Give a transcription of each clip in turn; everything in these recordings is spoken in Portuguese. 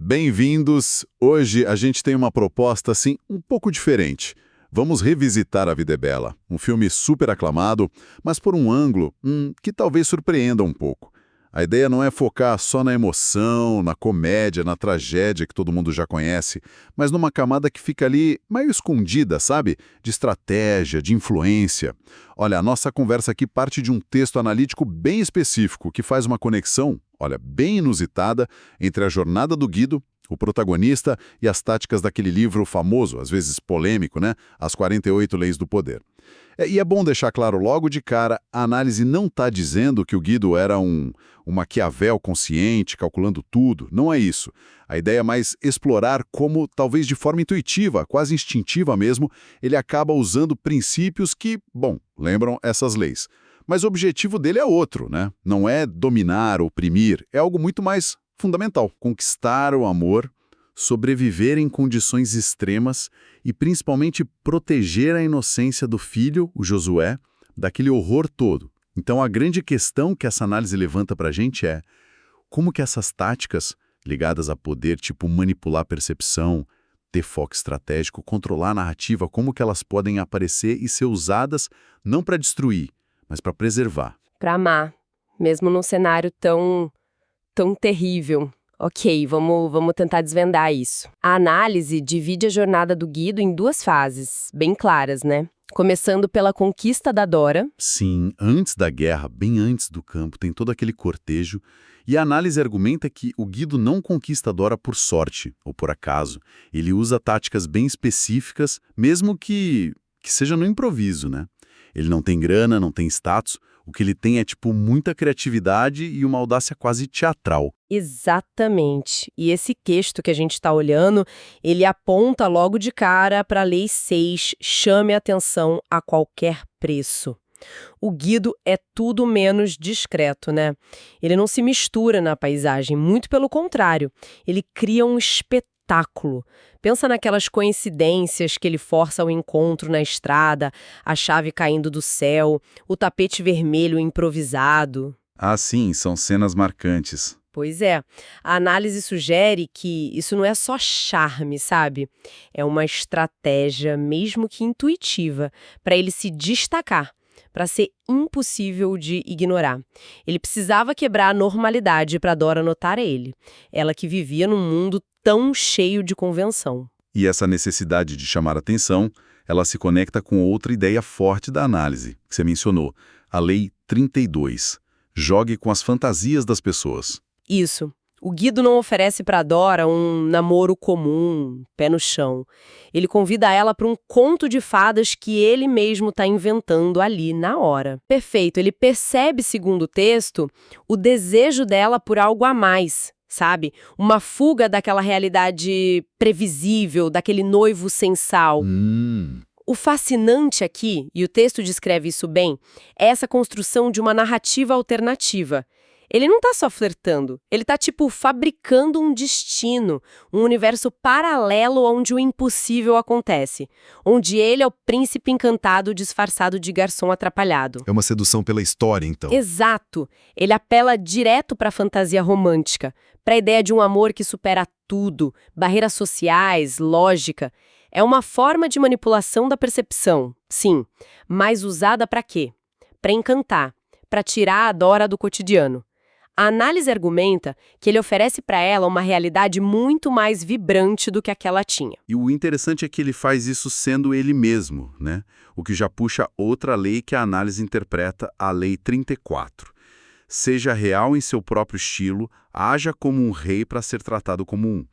Bem-vindos! Hoje a gente tem uma proposta, assim, um pouco diferente. Vamos revisitar A Vida é Bela, um filme super aclamado, mas por um ângulo que talvez surpreenda um pouco. A ideia não é focar só na emoção, na comédia, na tragédia que todo mundo já conhece, mas numa camada que fica ali meio escondida, sabe? De estratégia, de influência. Olha, a nossa conversa aqui parte de um texto analítico bem específico que faz uma conexão, olha, bem inusitada entre a jornada do Guido, o protagonista, e as táticas daquele livro famoso, às vezes polêmico, né? As 48 Leis do Poder. E é bom deixar claro logo de cara, a análise não está dizendo que o Guido era um Maquiavel consciente, calculando tudo. Não é isso. A ideia é mais explorar como, talvez de forma intuitiva, quase instintiva mesmo, ele acaba usando princípios que, bom, lembram essas leis. Mas o objetivo dele é outro, né? Não é dominar, oprimir, é algo muito mais fundamental. Conquistar o amor, sobreviver em condições extremas e principalmente proteger a inocência do filho, o Josué, daquele horror todo. Então a grande questão que essa análise levanta para a gente é como que essas táticas ligadas a poder, tipo manipular a percepção, ter foco estratégico, controlar a narrativa, como que elas podem aparecer e ser usadas não para destruir, mas para preservar. Para amar, mesmo num cenário tão terrível. Ok, vamos tentar desvendar isso. A análise divide a jornada do Guido em duas fases, bem claras, né? Começando pela conquista da Dora. Sim, antes da guerra, bem antes do campo, tem todo aquele cortejo. E a análise argumenta que o Guido não conquista a Dora por sorte ou por acaso. Ele usa táticas bem específicas, mesmo que seja no improviso, né? Ele não tem grana, não tem status. O que ele tem é, tipo, muita criatividade e uma audácia quase teatral. Exatamente. E esse texto que a gente está olhando, ele aponta logo de cara para a Lei 6, chame a atenção a qualquer preço. O Guido é tudo menos discreto, né? Ele não se mistura na paisagem, muito pelo contrário. Ele cria um espetáculo. Pensa naquelas coincidências que ele força o encontro na estrada, a chave caindo do céu, o tapete vermelho improvisado. Ah, sim, são cenas marcantes. Pois é, a análise sugere que isso não é só charme, sabe? É uma estratégia, mesmo que intuitiva, para ele se destacar, para ser impossível de ignorar. Ele precisava quebrar a normalidade para Dora notar ele. Ela que vivia num mundo tão cheio de convenção. E essa necessidade de chamar atenção, ela se conecta com outra ideia forte da análise, que você mencionou, a Lei 32. Jogue com as fantasias das pessoas. Isso. O Guido não oferece para Dora um namoro comum, pé no chão. Ele convida ela para um conto de fadas que ele mesmo está inventando ali, na hora. Perfeito, ele percebe, segundo o texto, o desejo dela por algo a mais, sabe? Uma fuga daquela realidade previsível, daquele noivo sem sal. O fascinante aqui, e o texto descreve isso bem, é essa construção de uma narrativa alternativa. Ele não tá só flertando, ele tá, fabricando um destino, um universo paralelo onde o impossível acontece, onde ele é o príncipe encantado disfarçado de garçom atrapalhado. É uma sedução pela história, então. Exato! Ele apela direto para a fantasia romântica, para a ideia de um amor que supera tudo, barreiras sociais, lógica. É uma forma de manipulação da percepção, sim, mas usada para quê? Para encantar, para tirar a Dora do cotidiano. A análise argumenta que ele oferece para ela uma realidade muito mais vibrante do que aquela tinha. E o interessante é que ele faz isso sendo ele mesmo, né? O que já puxa outra lei que a análise interpreta, a Lei 34. Seja real em seu próprio estilo, haja como um rei para ser tratado como um.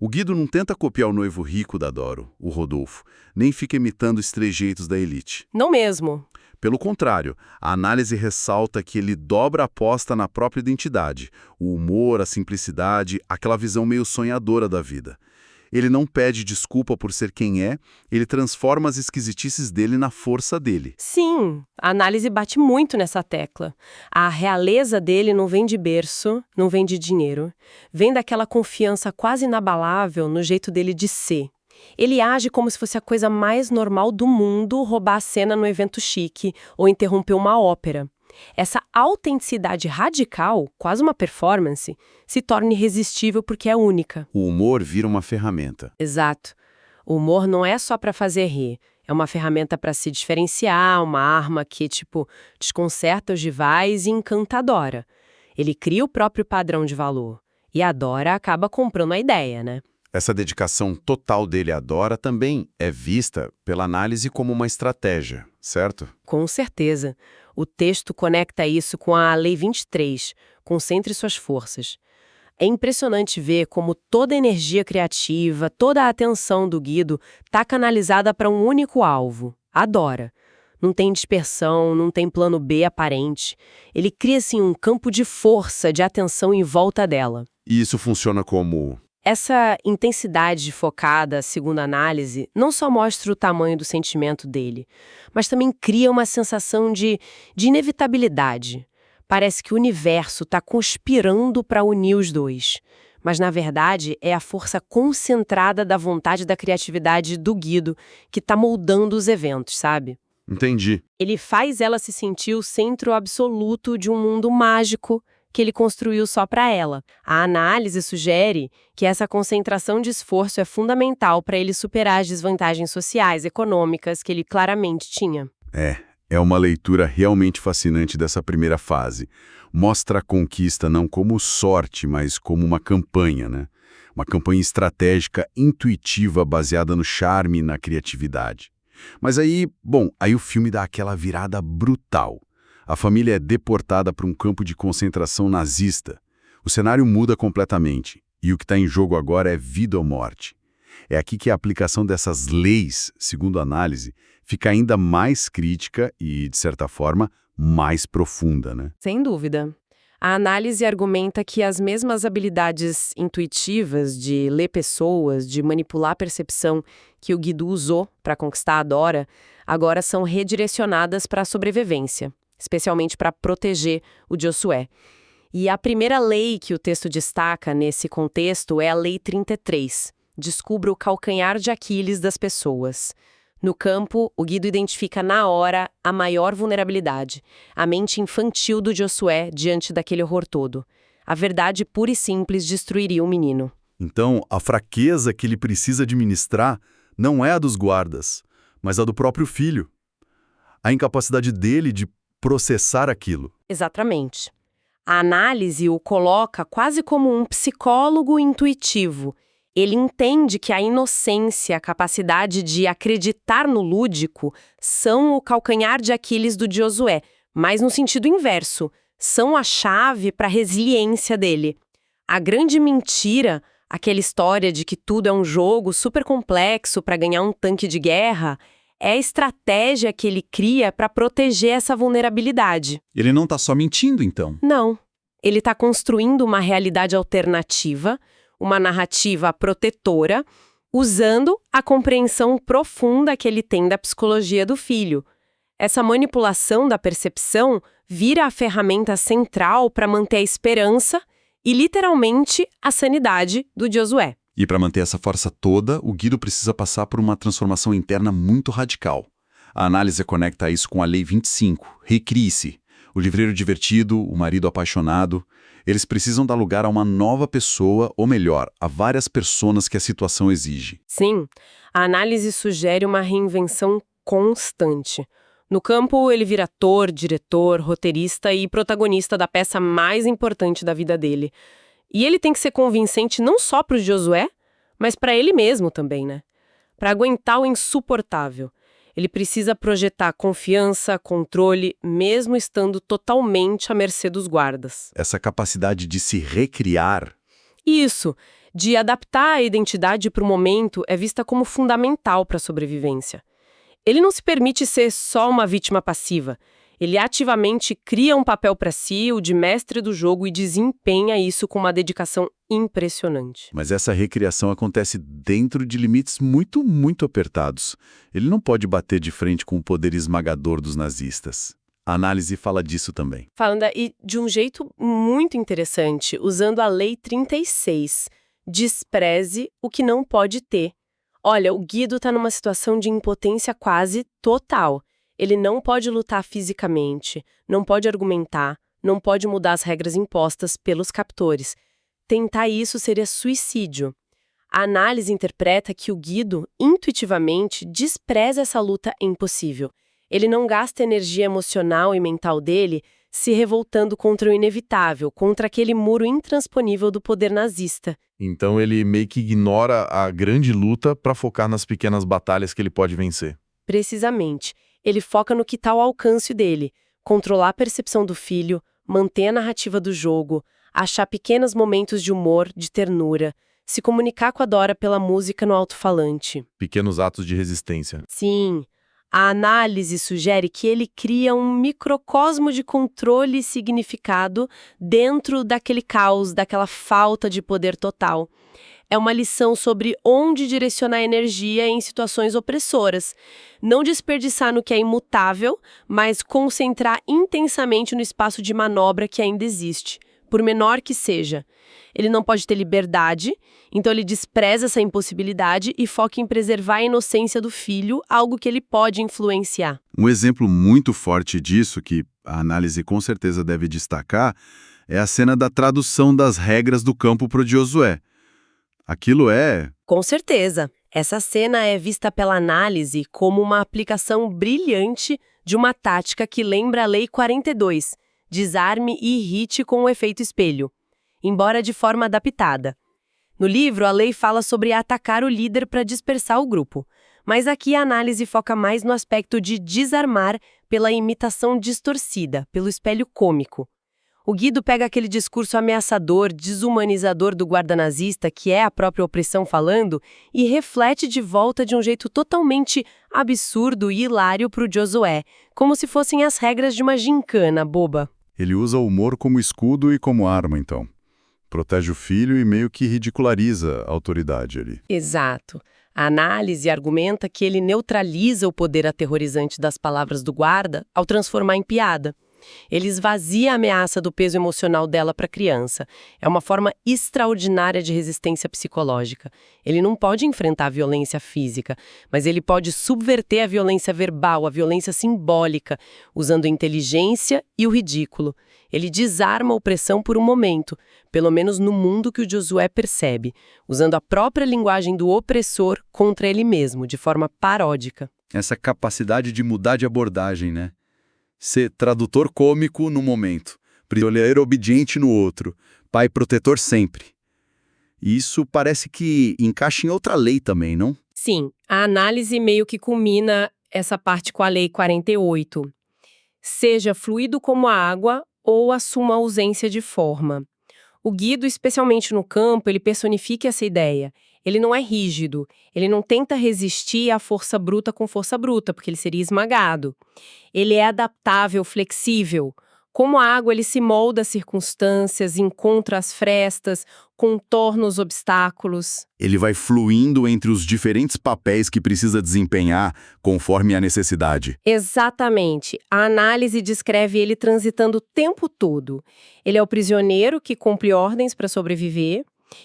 O Guido não tenta copiar o noivo rico da Doro, o Rodolfo, nem fica imitando os trejeitos da elite. Não mesmo. Pelo contrário, a análise ressalta que ele dobra a aposta na própria identidade, o humor, a simplicidade, aquela visão meio sonhadora da vida. Ele não pede desculpa por ser quem é, ele transforma as esquisitices dele na força dele. Sim, a análise bate muito nessa tecla. A realeza dele não vem de berço, não vem de dinheiro. Vem daquela confiança quase inabalável no jeito dele de ser. Ele age como se fosse a coisa mais normal do mundo roubar a cena no evento chique ou interromper uma ópera. Essa autenticidade radical, quase uma performance, se torna irresistível porque é única. O humor vira uma ferramenta. Exato. O humor não é só para fazer rir. É uma ferramenta para se diferenciar, uma arma que, desconcerta os rivais e encanta a Dora. Ele cria o próprio padrão de valor. E a Dora acaba comprando a ideia, né? Essa dedicação total dele à Dora também é vista pela análise como uma estratégia, certo? Com certeza. O texto conecta isso com a Lei 23, concentre suas forças. É impressionante ver como toda a energia criativa, toda a atenção do Guido está canalizada para um único alvo, a Dora. Não tem dispersão, não tem plano B aparente. Ele cria, assim, um campo de força, de atenção em volta dela. E isso funciona como... Essa intensidade focada, segundo a análise, não só mostra o tamanho do sentimento dele, mas também cria uma sensação de inevitabilidade. Parece que o universo está conspirando para unir os dois. Mas, na verdade, é a força concentrada da vontade e da criatividade do Guido que está moldando os eventos, sabe? Entendi. Ele faz ela se sentir o centro absoluto de um mundo mágico que ele construiu só para ela. A análise sugere que essa concentração de esforço é fundamental para ele superar as desvantagens sociais, econômicas que ele claramente tinha. É uma leitura realmente fascinante dessa primeira fase. Mostra a conquista não como sorte, mas como uma campanha, né? Uma campanha estratégica, intuitiva, baseada no charme e na criatividade. Mas aí o filme dá aquela virada brutal. A família é deportada para um campo de concentração nazista. O cenário muda completamente. E o que está em jogo agora é vida ou morte. É aqui que a aplicação dessas leis, segundo a análise, fica ainda mais crítica e, de certa forma, mais profunda, né? Sem dúvida. A análise argumenta que as mesmas habilidades intuitivas de ler pessoas, de manipular a percepção que o Guido usou para conquistar a Dora, agora são redirecionadas para a sobrevivência, especialmente para proteger o Josué. E a primeira lei que o texto destaca nesse contexto é a Lei 33. Descubra o calcanhar de Aquiles das pessoas. No campo, o Guido identifica na hora a maior vulnerabilidade, a mente infantil do Josué diante daquele horror todo. A verdade pura e simples destruiria o menino. Então, a fraqueza que ele precisa administrar não é a dos guardas, mas a do próprio filho. A incapacidade dele de processar aquilo. Exatamente. A análise o coloca quase como um psicólogo intuitivo. Ele entende que a inocência, a capacidade de acreditar no lúdico, são o calcanhar de Aquiles do Josué, mas no sentido inverso, são a chave para a resiliência dele. A grande mentira, aquela história de que tudo é um jogo super complexo para ganhar um tanque de guerra, é a estratégia que ele cria para proteger essa vulnerabilidade. Ele não está só mentindo, então. Não. Ele está construindo uma realidade alternativa, uma narrativa protetora, usando a compreensão profunda que ele tem da psicologia do filho. Essa manipulação da percepção vira a ferramenta central para manter a esperança e, literalmente, a sanidade do Josué. E para manter essa força toda, o Guido precisa passar por uma transformação interna muito radical. A análise conecta isso com a Lei 25, Recrie-se. O livreiro divertido, o marido apaixonado, eles precisam dar lugar a uma nova pessoa, ou melhor, a várias personas que a situação exige. Sim, a análise sugere uma reinvenção constante. No campo, ele vira ator, diretor, roteirista e protagonista da peça mais importante da vida dele. E ele tem que ser convincente não só para o Josué, mas para ele mesmo também, né? Para aguentar o insuportável. Ele precisa projetar confiança, controle, mesmo estando totalmente à mercê dos guardas. Essa capacidade de se recriar. Isso, de adaptar a identidade para o momento, é vista como fundamental para a sobrevivência. Ele não se permite ser só uma vítima passiva. Ele ativamente cria um papel para si, o de mestre do jogo, e desempenha isso com uma dedicação impressionante. Mas essa recriação acontece dentro de limites muito, muito apertados. Ele não pode bater de frente com o poder esmagador dos nazistas. A análise fala disso também. Falando e de um jeito muito interessante, usando a Lei 36. Despreze o que não pode ter. Olha, o Guido está numa situação de impotência quase total. Ele não pode lutar fisicamente, não pode argumentar, não pode mudar as regras impostas pelos captores. Tentar isso seria suicídio. A análise interpreta que o Guido, intuitivamente, despreza essa luta impossível. Ele não gasta energia emocional e mental dele se revoltando contra o inevitável, contra aquele muro intransponível do poder nazista. Então ele meio que ignora a grande luta para focar nas pequenas batalhas que ele pode vencer. Precisamente. Ele foca no que está ao alcance dele, controlar a percepção do filho, manter a narrativa do jogo, achar pequenos momentos de humor, de ternura, se comunicar com a Dora pela música no alto-falante. Pequenos atos de resistência. Sim, a análise sugere que ele cria um microcosmo de controle e significado dentro daquele caos, daquela falta de poder total. É uma lição sobre onde direcionar a energia em situações opressoras. Não desperdiçar no que é imutável, mas concentrar intensamente no espaço de manobra que ainda existe, por menor que seja. Ele não pode ter liberdade, então ele despreza essa impossibilidade e foca em preservar a inocência do filho, algo que ele pode influenciar. Um exemplo muito forte disso, que a análise com certeza deve destacar, é a cena da tradução das regras do campo pro Josué. Aquilo é... Com certeza. Essa cena é vista pela análise como uma aplicação brilhante de uma tática que lembra a Lei 42, desarme e irrite com o efeito espelho, embora de forma adaptada. No livro, a lei fala sobre atacar o líder para dispersar o grupo, mas aqui a análise foca mais no aspecto de desarmar pela imitação distorcida, pelo espelho cômico. O Guido pega aquele discurso ameaçador, desumanizador do guarda nazista, que é a própria opressão falando, e reflete de volta de um jeito totalmente absurdo e hilário para o Josué, como se fossem as regras de uma gincana boba. Ele usa o humor como escudo e como arma, então. Protege o filho e meio que ridiculariza a autoridade ali. Exato. A análise argumenta que ele neutraliza o poder aterrorizante das palavras do guarda ao transformar em piada. Ele esvazia a ameaça do peso emocional dela para a criança. É uma forma extraordinária de resistência psicológica. Ele não pode enfrentar a violência física, mas ele pode subverter a violência verbal, a violência simbólica, usando a inteligência e o ridículo. Ele desarma a opressão por um momento, pelo menos no mundo que o Josué percebe, usando a própria linguagem do opressor contra ele mesmo, de forma paródica. Essa capacidade de mudar de abordagem, né? Ser tradutor cômico no momento, prisioneiro obediente no outro, pai protetor sempre. E isso parece que encaixa em outra lei também, não? Sim, a análise meio que culmina essa parte com a Lei 48. Seja fluido como a água ou assuma a ausência de forma. O Guido, especialmente no campo, ele personifica essa ideia. Ele não é rígido, ele não tenta resistir à força bruta com força bruta, porque ele seria esmagado. Ele é adaptável, flexível. Como a água, ele se molda às circunstâncias, encontra as frestas, contorna os obstáculos. Ele vai fluindo entre os diferentes papéis que precisa desempenhar conforme a necessidade. Exatamente. A análise descreve ele transitando o tempo todo. Ele é o prisioneiro que cumpre ordens para sobreviver.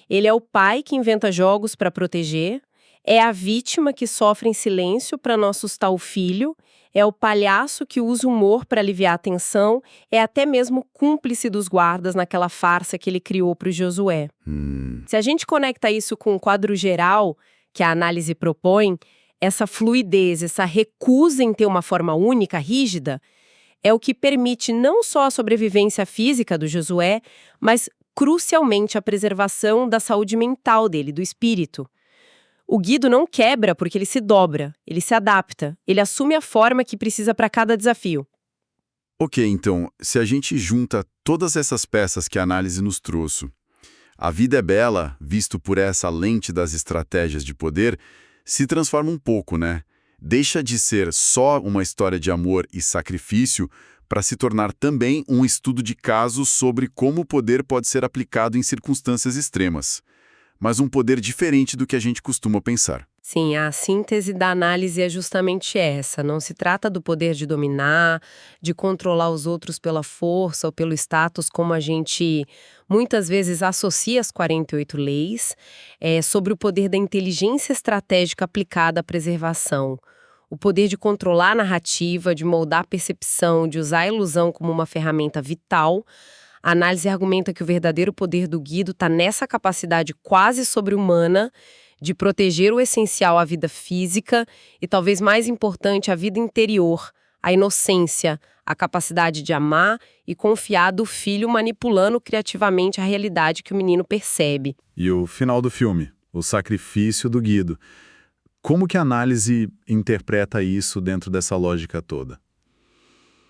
Ele é o pai que inventa jogos para proteger. É a vítima que sofre em silêncio para não assustar o filho. É o palhaço que usa o humor para aliviar a tensão, é até mesmo cúmplice dos guardas naquela farsa que ele criou para o Josué. Se a gente conecta isso com o quadro geral que a análise propõe, essa fluidez, essa recusa em ter uma forma única, rígida, é o que permite não só a sobrevivência física do Josué, mas crucialmente a preservação da saúde mental dele, do espírito. O Guido não quebra porque ele se dobra, ele se adapta, ele assume a forma que precisa para cada desafio. Ok, então, se a gente junta todas essas peças que a análise nos trouxe, A Vida é Bela, visto por essa lente das estratégias de poder, se transforma um pouco, né? Deixa de ser só uma história de amor e sacrifício para se tornar também um estudo de casos sobre como o poder pode ser aplicado em circunstâncias extremas. Mas um poder diferente do que a gente costuma pensar. Sim, a síntese da análise é justamente essa. Não se trata do poder de dominar, de controlar os outros pela força ou pelo status, como a gente muitas vezes associa as 48 leis, sobre o poder da inteligência estratégica aplicada à preservação. O poder de controlar a narrativa, de moldar a percepção, de usar a ilusão como uma ferramenta vital. A análise argumenta que o verdadeiro poder do Guido está nessa capacidade quase sobre-humana de proteger o essencial à vida física e, talvez mais importante, a vida interior, a inocência, a capacidade de amar e confiar do filho manipulando criativamente a realidade que o menino percebe. E o final do filme, o sacrifício do Guido. Como que a análise interpreta isso dentro dessa lógica toda?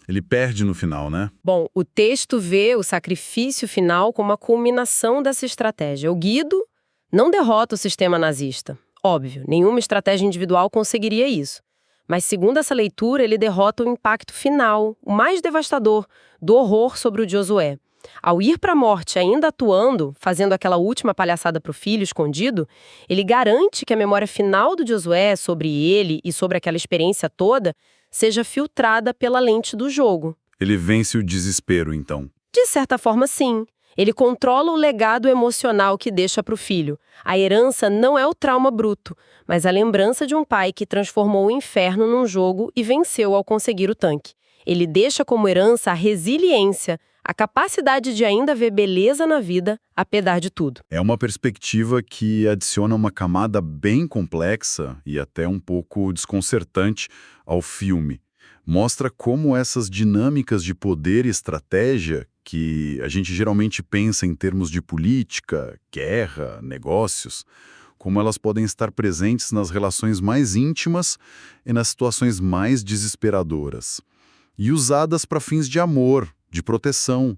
Ele perde no final, né? Bom, o texto vê o sacrifício final como a culminação dessa estratégia. O Guido não derrota o sistema nazista. Óbvio, nenhuma estratégia individual conseguiria isso. Mas, segundo essa leitura, ele derrota o impacto final, o mais devastador, do horror sobre o Josué. Ao ir para a morte ainda atuando, fazendo aquela última palhaçada para o filho escondido, ele garante que a memória final do Josué sobre ele e sobre aquela experiência toda seja filtrada pela lente do jogo. Ele vence o desespero, então. De certa forma, sim. Ele controla o legado emocional que deixa para o filho. A herança não é o trauma bruto, mas a lembrança de um pai que transformou o inferno num jogo e venceu ao conseguir o tanque. Ele deixa como herança a resiliência, a capacidade de ainda ver beleza na vida, apesar de tudo. É uma perspectiva que adiciona uma camada bem complexa e até um pouco desconcertante ao filme. Mostra como essas dinâmicas de poder e estratégia, que a gente geralmente pensa em termos de política, guerra, negócios, como elas podem estar presentes nas relações mais íntimas e nas situações mais desesperadoras. E usadas para fins de amor, de proteção.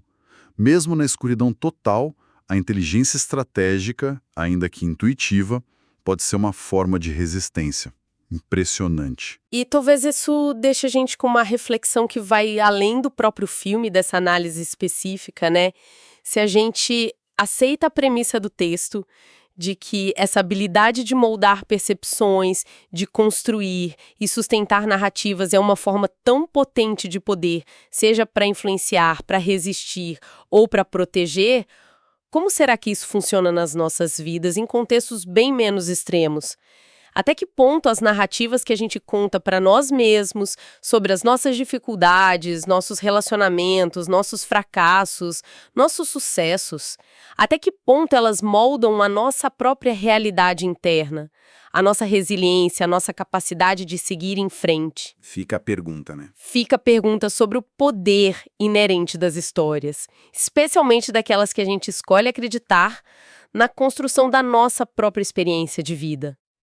Mesmo na escuridão total, a inteligência estratégica, ainda que intuitiva, pode ser uma forma de resistência. Impressionante. E talvez isso deixe a gente com uma reflexão que vai além do próprio filme, dessa análise específica, né? Se a gente aceita a premissa do texto de que essa habilidade de moldar percepções, de construir e sustentar narrativas é uma forma tão potente de poder, seja para influenciar, para resistir ou para proteger, como será que isso funciona nas nossas vidas em contextos bem menos extremos? Até que ponto as narrativas que a gente conta para nós mesmos sobre as nossas dificuldades, nossos relacionamentos, nossos fracassos, nossos sucessos, até que ponto elas moldam a nossa própria realidade interna, a nossa resiliência, a nossa capacidade de seguir em frente? Fica a pergunta, né? Fica a pergunta sobre o poder inerente das histórias, especialmente daquelas que a gente escolhe acreditar na construção da nossa própria experiência de vida.